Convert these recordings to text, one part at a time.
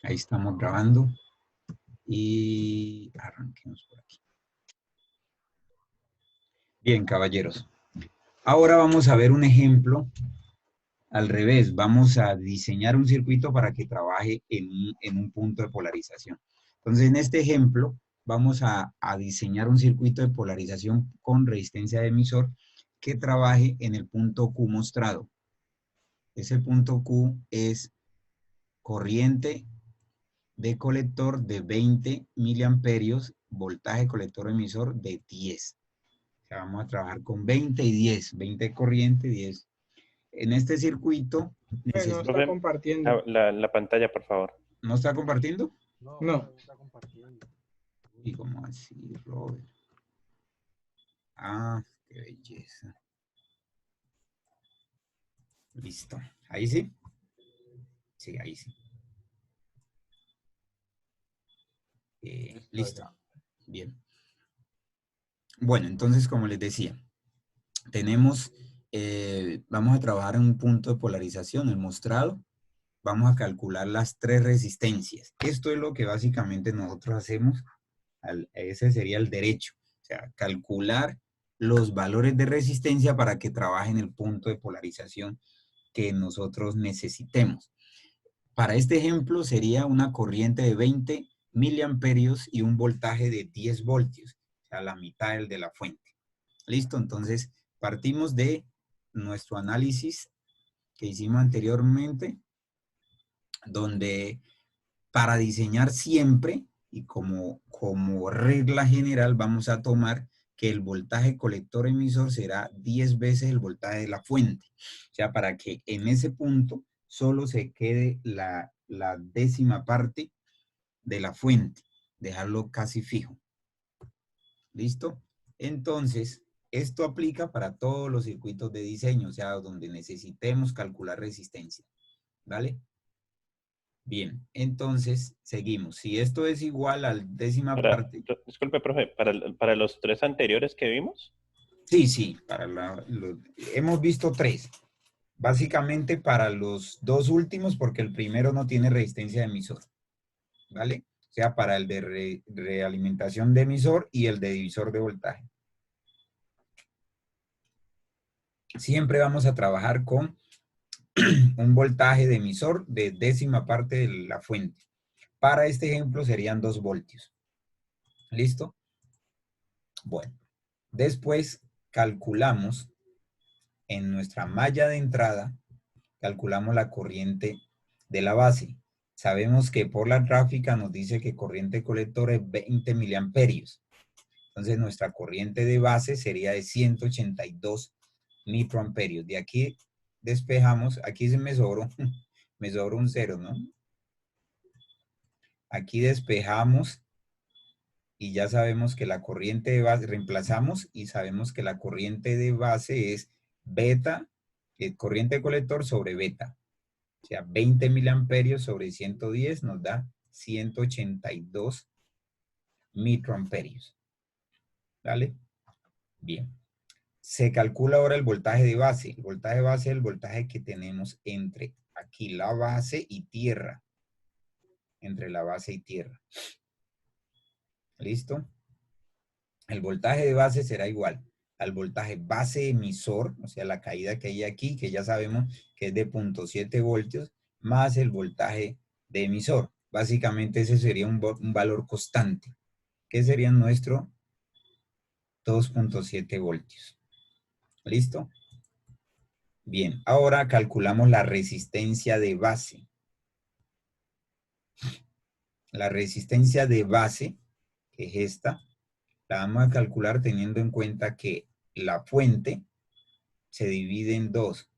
Ahí estamos grabando y arranquemos por aquí. Bien, caballeros. Ahora vamos a ver un ejemplo al revés. Vamos a diseñar un circuito para que trabaje en un punto de polarización. Entonces, en este ejemplo, vamos a diseñar un circuito de polarización con resistencia de emisor que trabaje en el punto Q mostrado. Ese punto Q es corriente de colector de 20 miliamperios, voltaje colector emisor de 10. O sea, vamos a trabajar con 20 y 10, 20 de corriente, 10. En este circuito No está necesito... Profe, compartiendo. la pantalla, por favor. ¿No está compartiendo? No. ¿Y cómo así, Robert? Ah, qué belleza. Listo. ¿Ahí sí? Sí, ahí sí. Listo. Bien. Bueno, entonces, como les decía, tenemos, vamos a trabajar en un punto de polarización, el mostrado. Vamos a calcular las tres resistencias. Esto es lo que básicamente nosotros hacemos. Ese sería el derecho. O sea, calcular los valores de resistencia para que trabaje en el punto de polarización que nosotros necesitemos. Para este ejemplo sería una corriente de 20 miliamperios y un voltaje de 10 voltios, o sea, la mitad del de la fuente. ¿Listo? Entonces, partimos de nuestro análisis que hicimos anteriormente, donde para diseñar siempre y como regla general vamos a tomar que el voltaje colector emisor será 10 veces el voltaje de la fuente. O sea, para que en ese punto solo se quede la décima parte de la fuente, dejarlo casi fijo. ¿Listo? Entonces, esto aplica para todos los circuitos de diseño, o sea, donde necesitemos calcular resistencia. ¿Vale? Bien, entonces seguimos. Si esto es igual a la décima parte, Disculpe, profe, para los tres anteriores que vimos. sí, hemos visto tres. Básicamente para los dos últimos, porque el primero no tiene resistencia de emisor, ¿vale? O sea, para el de realimentación de emisor y el de divisor de voltaje. Siempre vamos a trabajar con un voltaje de emisor de décima parte de la fuente. Para este ejemplo serían 2 voltios. ¿Listo? Bueno, después calculamos en nuestra malla de entrada, calculamos la corriente de la base. Sabemos que por la gráfica nos dice que corriente colector es 20 miliamperios. Entonces nuestra corriente de base sería de 182 microamperios. De aquí despejamos, aquí se me sobró, me sobró un cero, ¿no? Aquí despejamos y ya sabemos que la corriente de base, reemplazamos y sabemos que la corriente de base es beta, corriente de colector sobre beta. O sea, 20 miliamperios sobre 110 nos da 182 microamperios. ¿Vale? Bien. Se calcula ahora el voltaje de base. El voltaje de base es el voltaje que tenemos entre aquí la base y tierra. Entre la base y tierra. ¿Listo? El voltaje de base será igual al voltaje base emisor, o sea, la caída que hay aquí, que ya sabemos que es de 0.7 voltios, más el voltaje de emisor. Básicamente ese sería un valor constante, que sería nuestro 2.7 voltios. ¿Listo? Bien, ahora calculamos la resistencia de base. La resistencia de base, que es esta, la vamos a calcular teniendo en cuenta que la fuente se divide en dos.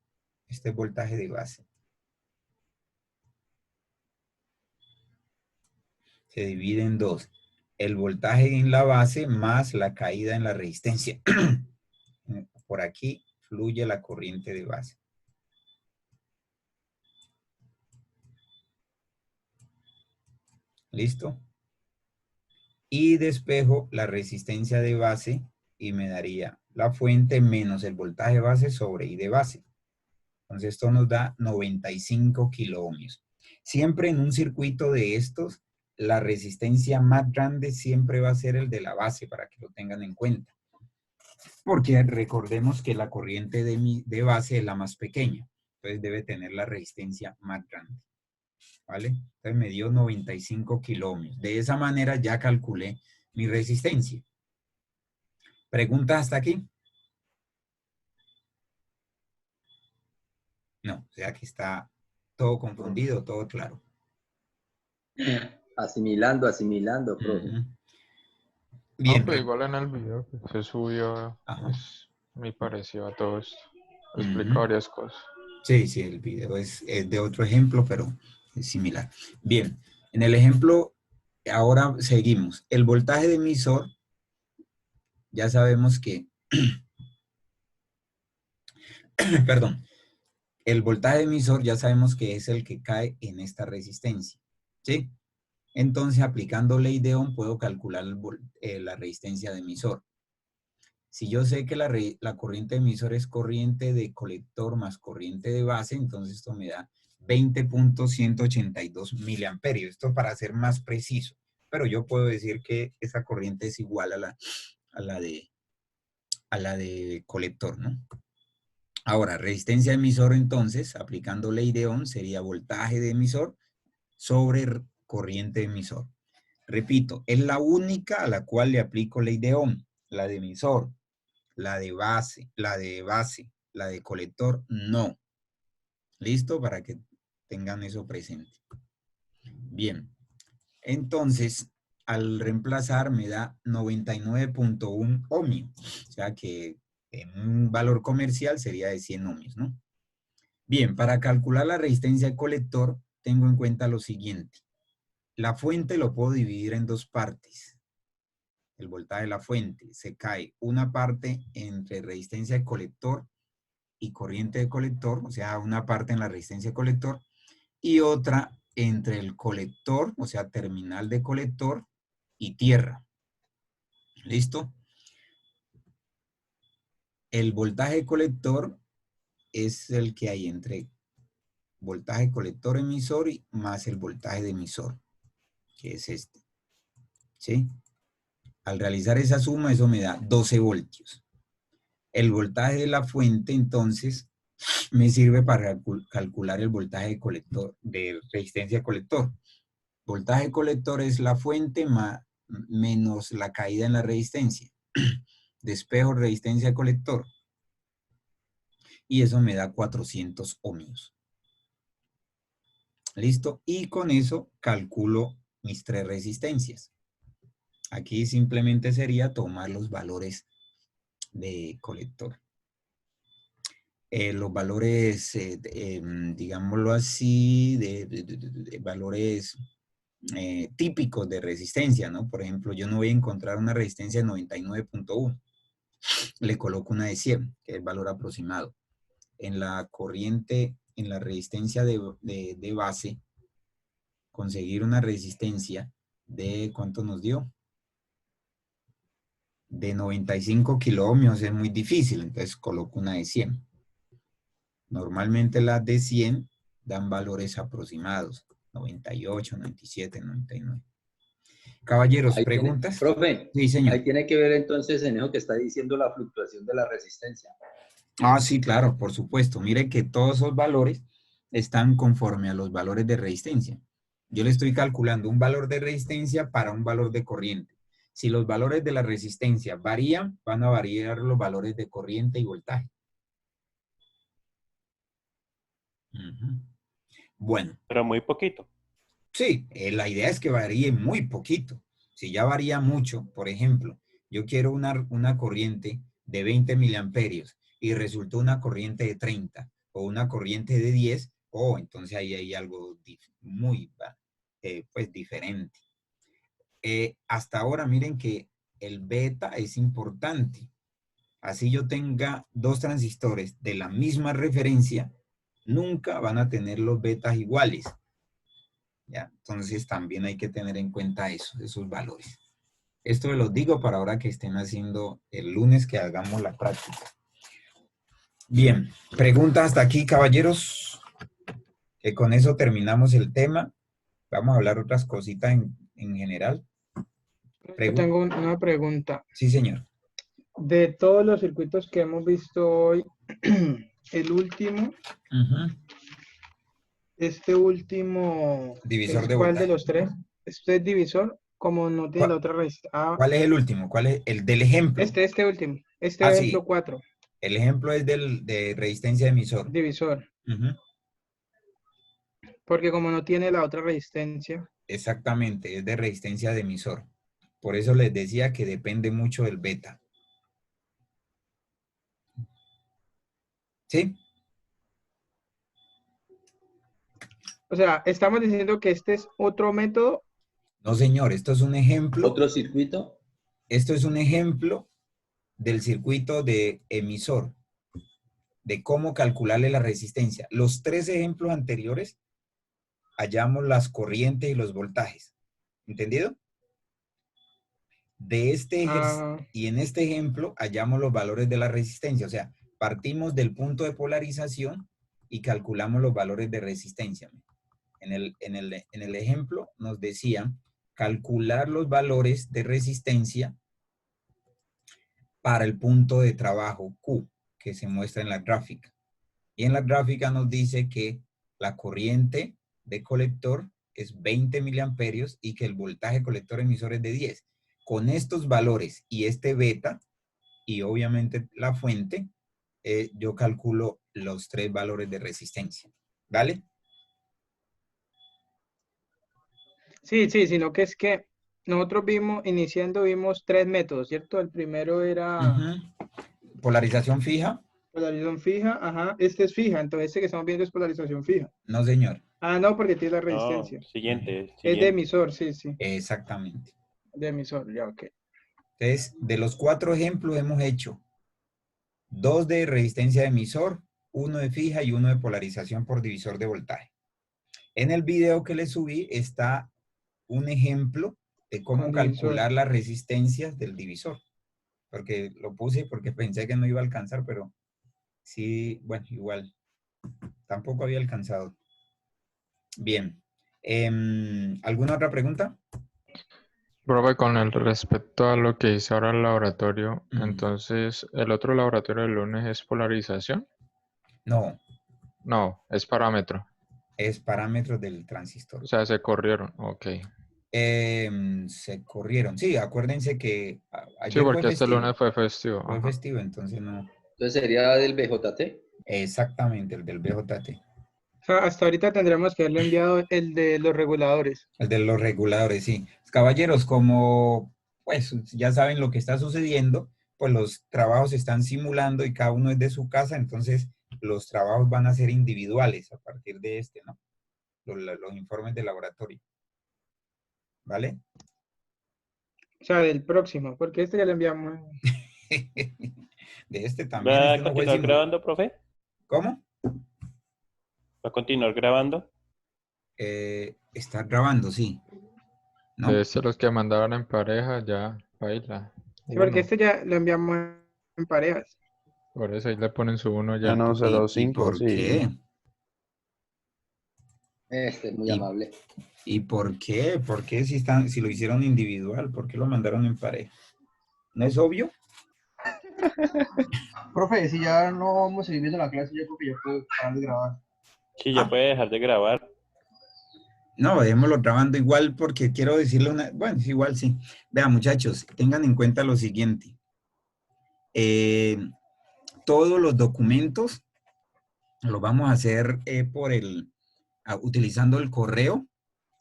Este voltaje de base se divide en dos. El voltaje en la base más la caída en la resistencia. Por aquí fluye la corriente de base. ¿Listo? Y despejo la resistencia de base y me daría la fuente menos el voltaje base sobre I de base. Entonces esto nos da 95 kiloohmios. Siempre en un circuito de estos, la resistencia más grande siempre va a ser el de la base, para que lo tengan en cuenta. Porque recordemos que la corriente de base es la más pequeña, entonces debe tener la resistencia más grande, ¿vale? Entonces me dio 95 kiloohmios. De esa manera ya calculé mi resistencia. ¿Preguntas hasta aquí? No, o sea que está todo confundido, todo claro. Asimilando, profe. Bien. No, pero igual en el video que se subió, pues, me pareció a todos. Explica varias cosas. Sí, sí, el video es de otro ejemplo, pero es similar. Bien, en el ejemplo, ahora seguimos. El voltaje de emisor, ya sabemos que, perdón, el voltaje de emisor ya sabemos que es el que cae en esta resistencia, ¿sí? Entonces, aplicando ley de Ohm, puedo calcular la resistencia de emisor. Si yo sé que la corriente de emisor es corriente de colector más corriente de base, entonces esto me da 20.182 miliamperios. Esto para ser más preciso. Pero yo puedo decir que esa corriente es igual a la de colector, ¿no? Ahora, resistencia de emisor, entonces, aplicando ley de Ohm, sería voltaje de emisor sobre corriente de emisor. Repito, es la única a la cual le aplico ley de Ohm, la de emisor. La de base, la de colector, no. ¿Listo? Para que tengan eso presente. Bien. Entonces, al reemplazar me da 99.1 ohmio. O sea que en un valor comercial sería de 100 ohmios, ¿no? Bien, para calcular la resistencia de colector, tengo en cuenta lo siguiente. La fuente lo puedo dividir en dos partes. El voltaje de la fuente se cae una parte entre resistencia de colector y corriente de colector, o sea, una parte en la resistencia de colector y otra entre el colector, o sea, terminal de colector y tierra. ¿Listo? El voltaje de colector es el que hay entre voltaje colector emisor y más el voltaje de emisor, que es este. ¿Sí? Al realizar esa suma, eso me da 12 voltios. El voltaje de la fuente, entonces, me sirve para calcular el voltaje de colector, de resistencia de colector. Voltaje de colector es la fuente menos la caída en la resistencia. Despejo resistencia de colector. Y eso me da 400 ohmios. ¿Listo? Y con eso calculo mis tres resistencias. Aquí simplemente sería tomar los valores de colector. Los valores, digámoslo así, de valores típicos de resistencia, ¿no? Por ejemplo, yo no voy a encontrar una resistencia de 99.1. Le coloco una de 100, que es el valor aproximado. En la corriente, en la resistencia de base, conseguir una resistencia de, ¿cuánto nos dio? De 95 kiloohmios es muy difícil, entonces coloco una de 100. Normalmente las de 100 dan valores aproximados, 98, 97, 99. Caballeros, Ahí ¿preguntas? Profe, Sí, señor. ahí tiene que ver entonces en eso que está diciendo la fluctuación de la resistencia. Ah, sí, claro, por supuesto. Mire que todos esos valores están conforme a los valores de resistencia. Yo le estoy calculando un valor de resistencia para un valor de corriente. Si los valores de la resistencia varían, van a variar los valores de corriente y voltaje. Bueno. Pero muy poquito. Sí, la idea es que varíe muy poquito. Si ya varía mucho, por ejemplo, yo quiero una corriente de 20 miliamperios y resultó una corriente de 30 o una corriente de 10, entonces ahí hay algo muy pues, diferente. Hasta ahora miren que el beta es importante. Así yo tenga dos transistores de la misma referencia, nunca van a tener los betas iguales. ¿Ya? Entonces también hay que tener en cuenta eso, esos valores. Esto me los digo para ahora que estén haciendo el lunes que hagamos la práctica. Bien, preguntas hasta aquí, caballeros. Con eso terminamos el tema. Vamos a hablar otras cositas en general. Yo tengo una pregunta. Sí, señor. De todos los circuitos que hemos visto hoy, el último, este último, Divisor ¿es de cuál voltaje. de los tres? ¿Este es divisor? Como no tiene la otra raíz. ¿Cuál es el último? ¿Cuál es el del ejemplo? Este último. Este ejemplo sí. 4. El ejemplo es de resistencia de emisor. Divisor. Porque como no tiene la otra resistencia. Exactamente, es de resistencia de emisor. Por eso les decía que depende mucho del beta. ¿Sí? O sea, estamos diciendo que este es otro método. No, señor, esto es un ejemplo. ¿Otro circuito? Esto es un ejemplo del circuito de emisor, de cómo calcularle la resistencia. Los tres ejemplos anteriores hallamos las corrientes y los voltajes. ¿Entendido? Y en este ejemplo hallamos los valores de la resistencia. O sea, partimos del punto de polarización y calculamos los valores de resistencia. En el ejemplo nos decían calcular los valores de resistencia para el punto de trabajo Q, que se muestra en la gráfica. Y en la gráfica nos dice que la corriente de colector es 20 miliamperios y que el voltaje colector emisor es de 10. Con estos valores y este beta, y obviamente la fuente, yo calculo los tres valores de resistencia. ¿Vale? Sí, sino que es que nosotros vimos 3 métodos, ¿cierto? El primero era... Polarización fija. Polarización fija, ajá. Este es fija, entonces este que estamos viendo es polarización fija. No, señor. No, porque tiene la resistencia. No, siguiente. Es de emisor, sí. Exactamente. De emisor, ya, ok. Entonces, de los 4 ejemplos hemos hecho 2 de resistencia de emisor, 1 de fija y 1 de polarización por divisor de voltaje. En el video que le subí está un ejemplo de cómo calcular las resistencias del divisor. Porque lo puse porque pensé que no iba a alcanzar, pero sí, bueno, igual. Tampoco había alcanzado. Bien. ¿Alguna otra pregunta? Profe, con el respecto a lo que hice ahora el laboratorio, entonces, ¿el otro laboratorio del lunes es polarización? No. No, es parámetro. Es parámetros del transistor. O sea, se corrieron, ok. Se corrieron. Sí, acuérdense que ayer Sí, porque fue este festivo. lunes fue festivo. Fue festivo, entonces no. Entonces sería del BJT. Exactamente, el del BJT. O sea, hasta ahorita tendremos que haberle enviado el de los reguladores. El de los reguladores, sí. Caballeros, como pues ya saben lo que está sucediendo, pues los trabajos se están simulando y cada uno es de su casa, entonces los trabajos van a ser individuales a partir de ¿no? Los informes de laboratorio. ¿Vale? O sea, del próximo, porque este ya lo enviamos. De este también. ¿Va a continuar grabando, profe? ¿Cómo? ¿Va a continuar grabando? Está grabando, sí. ¿No? De los que mandaban en pareja, ya baila. Sí, porque este ya lo enviamos en parejas. Por eso ahí le ponen su 1 ya. No, 05, ¿Por qué? Este es muy amable. ¿Y por qué? ¿Por qué si lo hicieron individual? ¿Por qué lo mandaron en pareja? ¿No es obvio? Profe, si ya no vamos a seguir viendo la clase, yo creo que ya puedo parar de grabar. Sí, ya puede dejar de grabar. No, dejémoslo grabando igual porque quiero decirle una... Bueno, igual sí. Vean, muchachos, tengan en cuenta lo siguiente. Todos los documentos los vamos a hacer utilizando el correo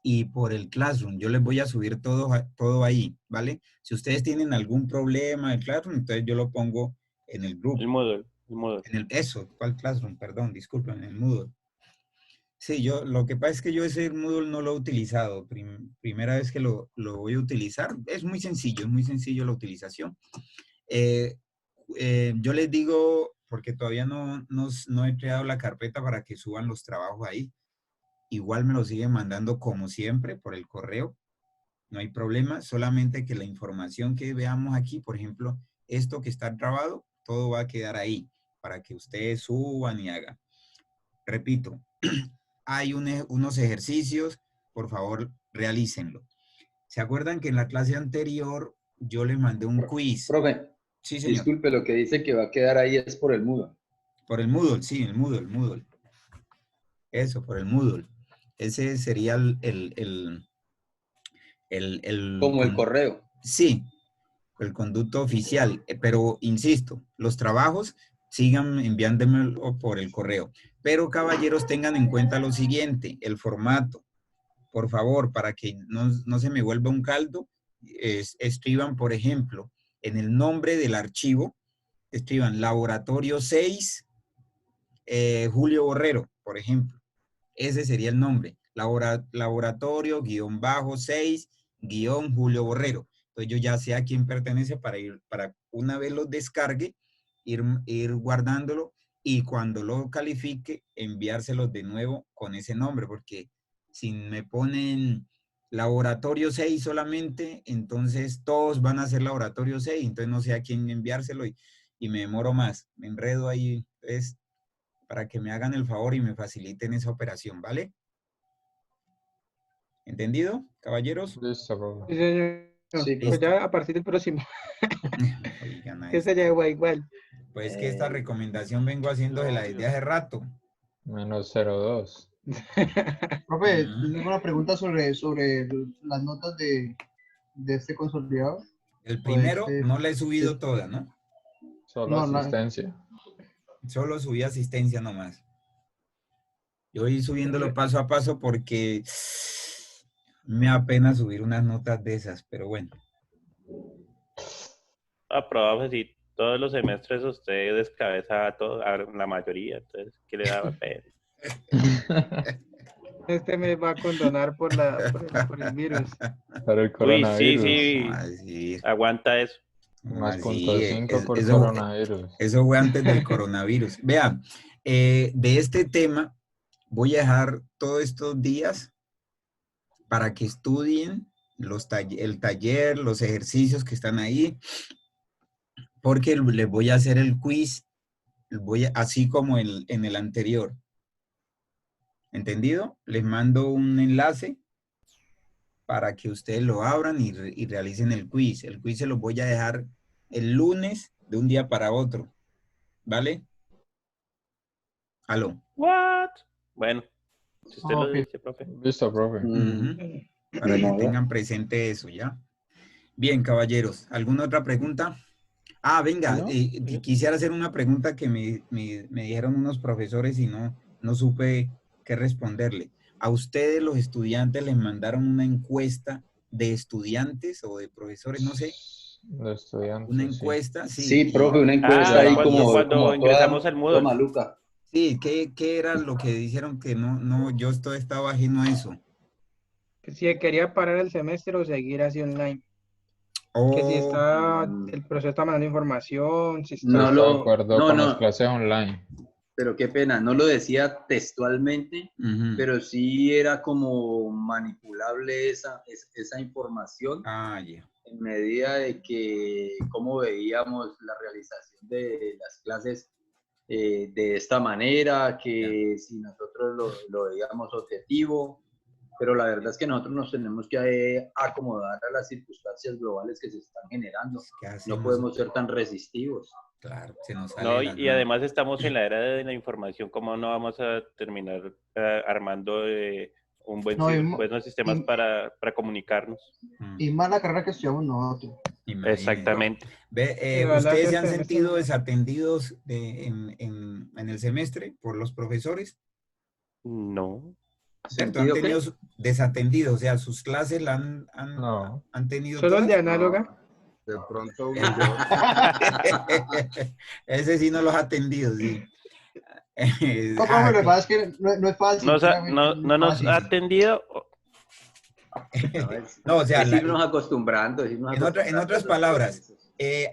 y por el Classroom. Yo les voy a subir todo ahí, ¿vale? Si ustedes tienen algún problema del Classroom, entonces yo lo pongo en el grupo. El Moodle. ¿Cuál Classroom? Perdón, disculpen, en el Moodle. Sí, lo que pasa es que yo ese Moodle no lo he utilizado. Primera vez que lo voy a utilizar. Es muy sencillo la utilización. Yo les digo, porque todavía no he creado la carpeta para que suban los trabajos ahí. Igual me lo siguen mandando como siempre por el correo. No hay problema, solamente que la información que veamos aquí, por ejemplo, esto que está grabado, todo va a quedar ahí para que ustedes suban y hagan. Repito, hay unos ejercicios, por favor, realícenlo. ¿Se acuerdan que en la clase anterior yo les mandé un quiz? Profe, Sí, señor. disculpe, lo que dice que va a quedar ahí es por el Moodle. Por el Moodle, sí, el Moodle. Eso, por el Moodle. Ese sería Como el correo. Sí, el conducto oficial. Pero, insisto, los trabajos sigan enviándomelo por el correo. Pero, caballeros, tengan en cuenta lo siguiente, el formato. Por favor, para que no se me vuelva un caldo, escriban, por ejemplo, en el nombre del archivo, escriban Laboratorio 6, Julio Borrero, por ejemplo. Ese sería el nombre. Laboratorio, _6, Julio Borrero. Entonces yo ya sé a quién pertenece para una vez lo descargue, ir guardándolo y cuando lo califique, enviárselos de nuevo con ese nombre, porque si me ponen Laboratorio 6 solamente, entonces todos van a ser Laboratorio 6, entonces no sé a quién enviárselo y me demoro más, me enredo ahí. Entonces, para que me hagan el favor y me faciliten esa operación, ¿vale? ¿Entendido, caballeros? Listo, profe. Sí, señor. Sí, Pues profe. ya a partir del próximo. Oigan, Que se lleva igual. pues que esta recomendación vengo haciéndosela desde hace rato. -02. Profe, Ujú. tengo una pregunta sobre las notas de este consolidado. El O primero este, no la he subido toda, ¿no? Solo No, asistencia. Solo subí asistencia nomás. Yo voy subiéndolo paso a paso porque me da pena subir unas notas de esas, pero bueno. Profe, si todos los semestres usted descabeza a todo, a la mayoría, entonces, ¿qué le daba pena? Este me va a condonar por el virus. Para el Uy, coronavirus. sí, ¿Cómo así? aguanta eso. ¿Cómo Más así? .5 por Eso, coronavirus. eso fue antes del coronavirus. Vean, de este tema voy a dejar todos estos días para que estudien el taller, los ejercicios que están ahí, porque les voy a hacer el quiz, así como en el anterior. ¿Entendido? Les mando un enlace para que ustedes lo abran y realicen el quiz. El quiz se los voy a dejar el lunes de un día para otro. ¿Vale? ¿Aló? What? Bueno, si usted lo Ok. dice, profe. Listo, profe. Ujú. Para que tengan presente eso, ¿ya? Bien, caballeros. ¿Alguna otra pregunta? Ah, venga, ¿No? quisiera hacer una pregunta que me dijeron unos profesores y no supe qué responderle. ¿A ustedes, los estudiantes, les mandaron una encuesta de estudiantes o de profesores, no sé? De estudiantes, Una sí. encuesta, Sí, sí. profe, una encuesta ahí cuando como ingresamos al toda Moodle. maluca. Sí, ¿qué era lo que dijeron que yo estaba ajeno a eso? Que si quería parar el semestre o seguir así online. Que si Oh, está, el profesor está mandando información, si Si No está... está de lo, acuerdo con las no, clases online. pero qué pena, no lo decía textualmente, ujú. pero sí era como manipulable esa información Ah, ya. en medida de que cómo veíamos la realización de las clases de esta manera, que si nosotros lo veíamos objetivo, pero la verdad es que nosotros nos tenemos que acomodar a las circunstancias globales que se están generando. ¿Qué No hacemos? podemos ser tan resistivos. Claro, se nos sale No, de y las y manos. además estamos en la era de la información, ¿cómo no vamos a terminar armando No, buenos sistemas para comunicarnos? y más la carrera que estudiamos nosotros. Imagínense. Exactamente. ¿Ustedes se han Este semestre sentido no. desatendidos en el semestre por los profesores? No. ¿Cierto? Han ¿Sentido tenido qué? desatendidos, o sea, sus clases la No. han tenido Solo el todas. de análoga. De pronto uno y otro. Ese sí no los ha atendido, sí. No, profe, lo que pasa es que no es fácil, créame que No no es nos ha fácil. atendido. No, o sea, es irnos acostumbrando. en otras palabras,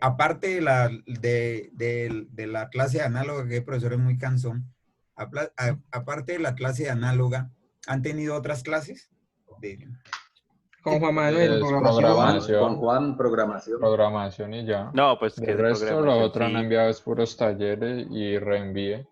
aparte de la clase análoga, que el profesor es muy cansón, aparte de la clase análoga, ¿han tenido otras clases? Con Juan Manuel. Es Programación. Con Juan, programación. Programación y ya. No, pues que De es resto, lo programación, otro han sí. enviado es puros talleres y reenvíe.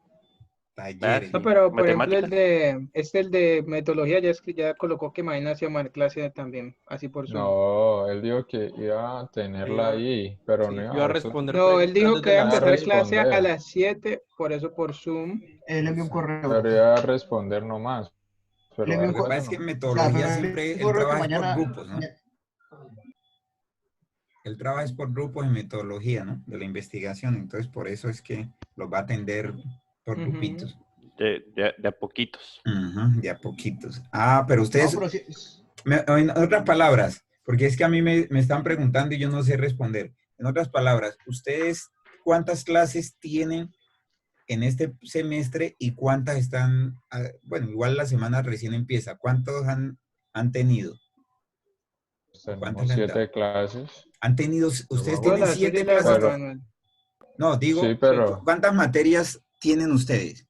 Talleres. No, pero por ejemplo Matemáticas. el de metodología ya colocó que mañana se llama clase también, así por Zoom. No, él dijo que iba a tenerla ahí, pero no Sí, iba iba a a responder No, él dijo que iba a desde la empezar sede. clase a responder. las 7, por eso por Zoom. Él envió un correo. Pero iba a responder nomás. Él Pero envió un Lo que algo pasa correo. es que en no. O sea, metodología él siempre, envió un él correo que trabaja es por mañana. grupos, ¿no? Él trabaja es por grupos en metodología, ¿no? De la investigación. Entonces, por eso es que los va a atender por Ujú. grupitos. De a poquitos. Ujú, de a poquitos. Ah, pero No, ustedes, pero sí. en otras palabras, porque es que a mí me están preguntando y yo no sé responder. En otras palabras, ¿ustedes cuántas clases tienen en este semestre y cuántas están, bueno, igual la semana recién empieza, ¿cuántos han tenido? ¿Cuántas Tenemos le han dado? 7 clases. ¿Han tenido, ustedes No, tienen la suya 7 y la de clases? Juan Pero, Manuel. No, sí, digo, pero ¿cuántas materias tienen ustedes?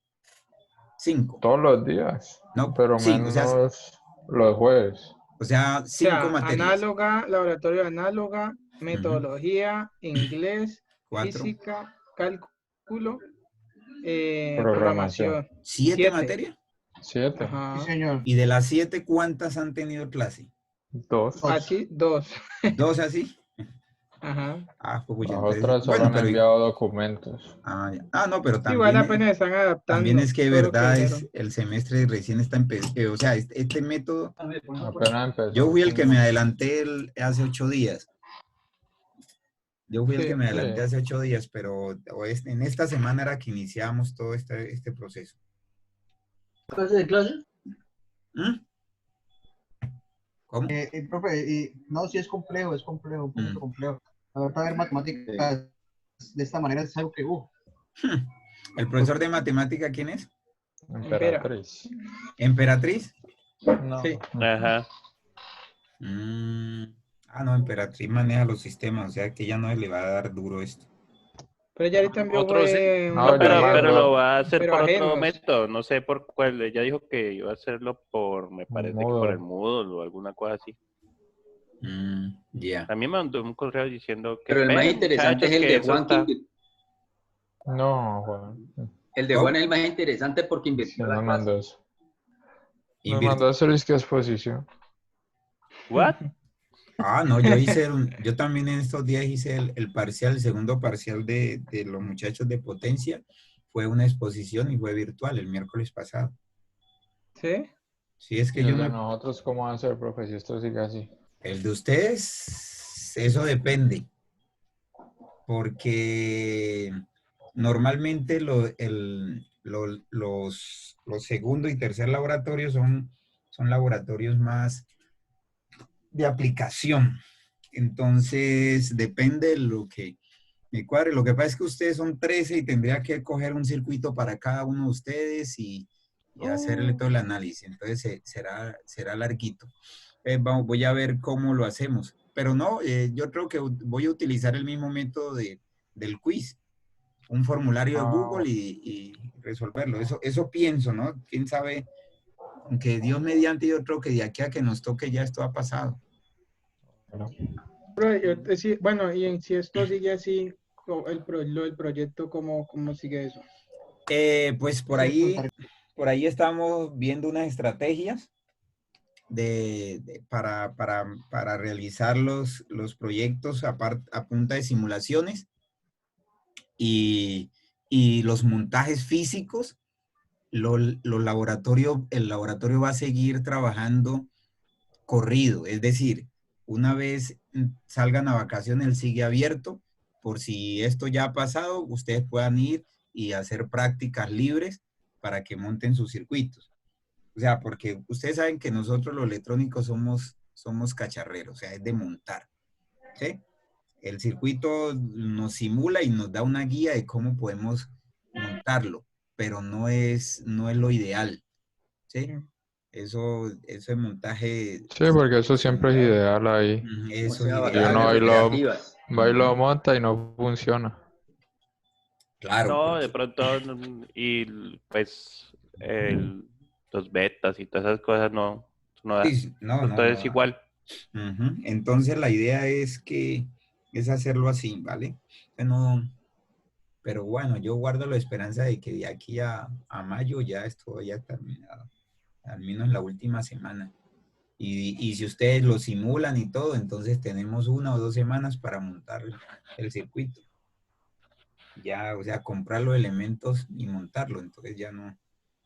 5, todos los días. ¿no? Pero Sí, menos los jueves. o sea, O 5 sea, materias. análoga, laboratorio de análoga, Ujú. metodología, inglés, 4, física, cálculo, Programación. programación. 7 7. materias. 7. Sí, Ajá. señor. Y de las 7, ¿cuántas han tenido clase? 2. Así, 2. 2 así. Ajá. Ah, pues Las entonces, otras solo bueno, han pero, enviado documentos. no, pero Sí, igual también, apenas están también adaptando es que de todo lo que verdad dijeron. el semestre recién está empezando, o sea, este método, Apenas yo empezó, fui sí. el que me adelanté hace 8 días. Yo fui el que Sí. me adelanté Sí. hace 8 días, pero en esta semana era que iniciamos todo este proceso. ¿Clase de clase? ¿Mm? ¿Cómo? Profe, no, sí es complejo, un poquito complejo. La verdad, ver matemáticas de esta manera es algo que, ¿El profesor de matemática quién es? Emperatriz. ¿Emperatriz? No. Sí. Ajá. No, Emperatriz maneja los sistemas, o sea que ya no le va a dar duro esto. Pero ya ahorita envió Otro sí. unos No, ya Pero videos, lo mandó va a hacer pero por otro ajenos. método, no sé por cuál. Ella dijo que iba a hacerlo por, me parece que por el Moodle. Moodle o alguna cosa así. Ya. A mí me mandó un correo diciendo que Pero el más esperen, interesante muchachos, es el que de eso Juan, está. No, Juan. el de ¿Cómo? Juan es el más interesante porque Sí, invirtió me la clase. mandó eso. Me Invirtió. mandó eso, es que exposición. ¿What? No, yo también en estos días hice el parcial, el segundo parcial de los muchachos de potencia. Fue una exposición y fue virtual el miércoles pasado. ¿Sí? Sí, es ¿Y que yo el de no, nosotros cómo va a ser, profe, si esto sigue así? el de ustedes, eso depende, porque normalmente los segundo y tercer laboratorios son laboratorios más de aplicación. Entonces, depende de lo que me cuadre. Lo que pasa es que ustedes son 13 y tendría que coger un circuito para cada uno de ustedes y hacerle todo el análisis. Entonces, será larguito. Voy a ver cómo lo hacemos. Pero no, yo creo que voy a utilizar el mismo método del quiz. Un formulario de Ah, Google y resolverlo. Eso pienso, ¿no? ¿Quién sabe? Aunque Dios mediante, yo creo que de aquí a que nos toque ya esto ha pasado. bueno. Bueno, y si esto sigue así, lo del proyecto, ¿cómo sigue eso? Pues por ahí estamos viendo unas estrategias para realizar los proyectos a punta de simulaciones y los montajes físicos. El laboratorio va a seguir trabajando corrido, es decir, una vez salgan a vacaciones, él sigue abierto, por si esto ya ha pasado, ustedes puedan ir y hacer prácticas libres para que monten sus circuitos. O sea, porque ustedes saben que nosotros los electrónicos somos cacharreros, o sea, es de montar, ¿sí? El circuito nos simula y nos da una guía de cómo podemos montarlo, pero no es lo ideal, ¿sí? Eso es montaje. Sí, porque eso siempre es ideal ahí. Eso O es sea, Y ideal. uno variables recreativas. va y lo monta y no funciona. Claro, No, de porque pronto, pues los betas y todas esas cosas no da. sí, no, Entonces igual. Entonces la idea es hacerlo así, ¿vale? No, Pero bueno, yo guardo la esperanza de que de aquí a mayo ya esto haya terminado, al menos la última semana. Y si ustedes lo simulan y todo, entonces tenemos 1 o 2 semanas para montar el circuito. Ya, o sea, comprar los elementos y montarlo, entonces ya no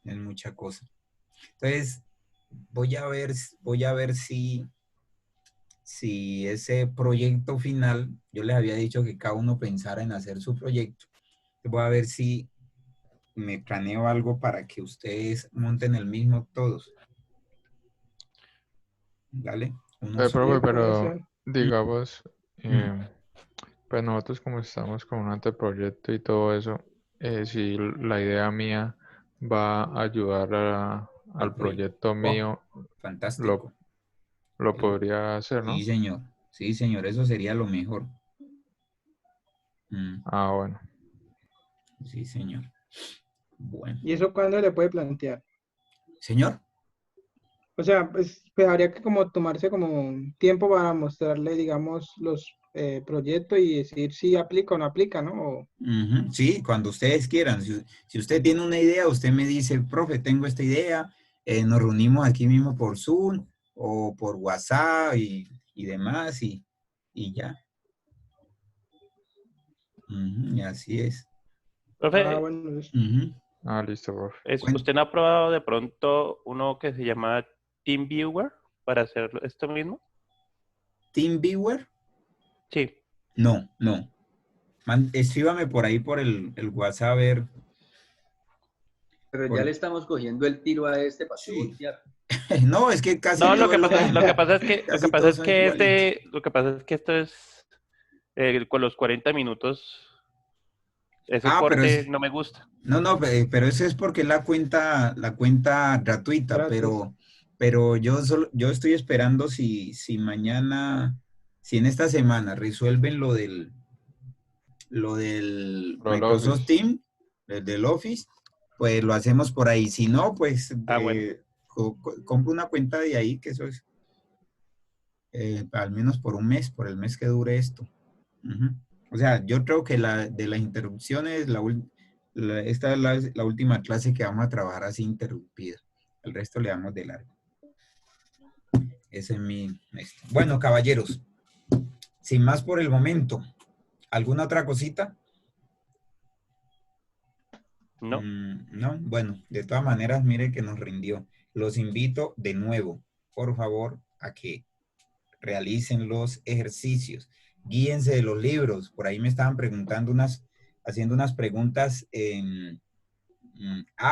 es mucha cosa. Entonces, voy a ver si ese proyecto final, yo les había dicho que cada uno pensara en hacer su proyecto. Voy a ver si me planeo algo para que ustedes monten el mismo todos. ¿Vale? Uno Profe, solo. puede pero ser. digamos, pues nosotros como estamos con un anteproyecto y todo eso, si la idea mía va a ayudar al proyecto mío, Fantástico. lo podría hacer, ¿no? Sí, señor. Sí, señor, eso sería lo mejor. Ah, bueno. Sí, señor. Bueno. ¿Y eso cuándo le puede plantear? Señor. O sea, pues habría que como tomarse como un tiempo para mostrarle, digamos, los proyectos y decir si aplica o no aplica, ¿no? Sí, cuando ustedes quieran. Si usted tiene una idea, usted me dice, profe, tengo esta idea, nos reunimos aquí mismo por Zoom o por WhatsApp y demás y ya. Y así es. Ah, Profe, bueno, Ah, listo, profe. ¿usted no ha probado de pronto uno que se llama TeamViewer para hacer esto mismo? ¿TeamViewer? Sí. No. Escríbame por ahí por el WhatsApp a ver. Pero ya le estamos cogiendo el tiro a este para Sí. voltear. No, es que casi No, lo todos que pasa es que casi todos son igualitos. lo que pasa es que esto es con los 40 minutos. Ese Pero corte no me gusta. no, pero eso es porque es la cuenta gratuita, gratis. pero yo estoy esperando si mañana, si en esta semana resuelven lo del Microsoft Office. Teams, del Office, pues lo hacemos por ahí. Si no, pues Bueno. compro una cuenta de ahí, que eso es al menos por un mes, por el mes que dure esto. O sea, yo creo que de las interrupciones, esta es la última clase que vamos a trabajar así interrumpida. El resto le damos de largo. Ese es mi... Bueno, caballeros, sin más por el momento, ¿alguna otra cosita? No. No, bueno, de todas maneras, mire que nos rindió. Los invito de nuevo, por favor, a que realicen los ejercicios. Guíense de los libros. Por ahí me estaban preguntando haciendo unas preguntas.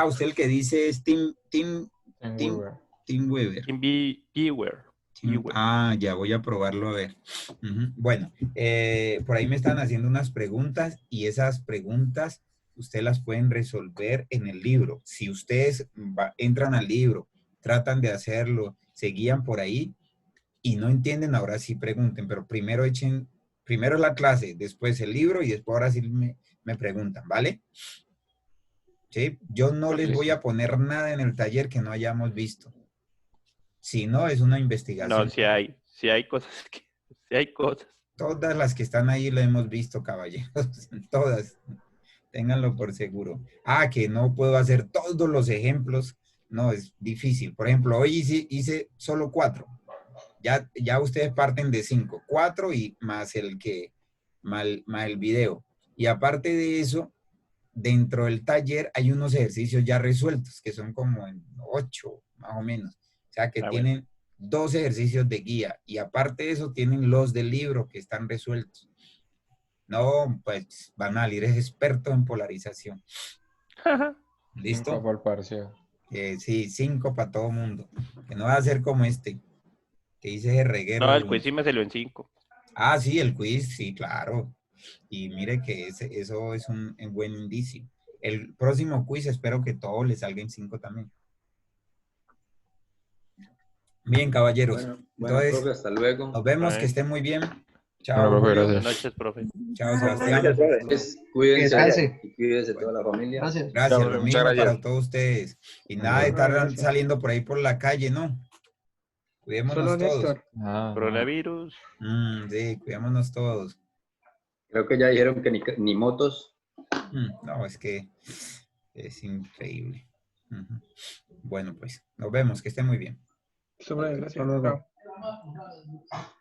Usted el que dice es Tim Weber. TeamViewer. Ya voy a probarlo a ver. Bueno, por ahí me están haciendo unas preguntas y esas preguntas ustedes las pueden resolver en el libro. Si ustedes entran al libro, tratan de hacerlo, se guían por ahí y no entienden, ahora sí pregunten, pero primero la clase, después el libro y después ahora sí me preguntan, ¿vale? ¿Sí? Yo no les voy a poner nada en el taller que no hayamos visto. Si no, es una investigación. No, sí hay cosas sí hay cosas. Todas las que están ahí lo hemos visto, caballeros. Todas. Ténganlo por seguro. Que no puedo hacer todos los ejemplos. No, es difícil. Por ejemplo, hoy hice solo 4. Ya ustedes parten de 5. 4 y más más el video. Y aparte de eso, dentro del taller hay unos ejercicios ya resueltos, que son como en 8, más o menos. O sea, que tienen 2 ejercicios de guía. Y aparte de eso, tienen los del libro que están resueltos. No, pues van a salir expertos en polarización. ¿Listo? 5 por parcial. Sí, 5 para todo mundo. Que no va a ser como este, que dice ese reguero. No, el quiz sí me salió en 5. Sí, el quiz, sí, claro. Y mire que eso es un buen indicio. El próximo quiz espero que todo le salga en 5 también. Bien, caballeros. Bueno, Entonces, profe, hasta luego. Nos vemos, que estén muy bien. Chao, Bueno, profe, Julio. gracias. Buenas noches, profe. Chao, Sebastián. Cuídense Descanse. y cuídense toda la familia. Gracias. Gracias, Chao, lo muchas mismo gracias. para todos ustedes. Y Bueno, nada de estar gracias. saliendo por ahí por la calle, ¿no? Cuidémonos Solo todos. Néstor. No. Coronavirus. Sí, cuidémonos todos. Creo que ya dijeron que ni motos. No, es que es increíble. Ujú. Bueno, pues nos vemos, que esté muy bien. Sobre, gracias. Hasta luego. Chao.